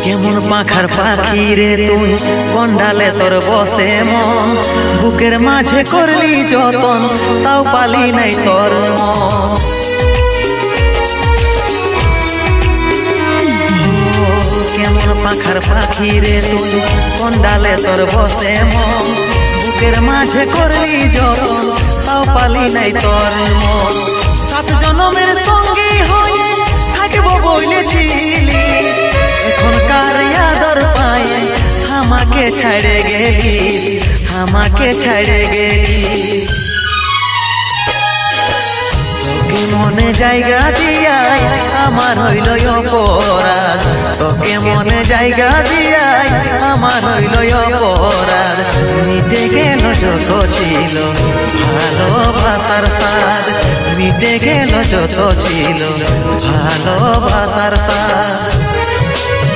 কেমন পাখার পাখি রে তুই কন্ডালে তোর বসে মন, বুকের মাঝে করলি যতন তাও পালি নাই তোর মন। কেমন পাখার পাখি রে তুই কন্ডালে তোর বসে মন, বুকের মাঝে করলি যতন তাও পালি নাই তোর মন। 7 জনমের সঙ্গী হয়ে থাকবো বলেছিলি, এখনকার আদর পায়ে আমাকে ছাড়ে গেলিস, আমাকে ছাড়ে গেলিস। তোকে মনে জায়গা দিয়াই আমার হইল অপরাধ, তোকে মনে জায়গা দিয়াই আমার হইল অপরাধ। মিটে গেল যত ছিল ভালোবাসার স্বাদ, মিটে গেল যত ছিল ভালোবাসার স্বাদ।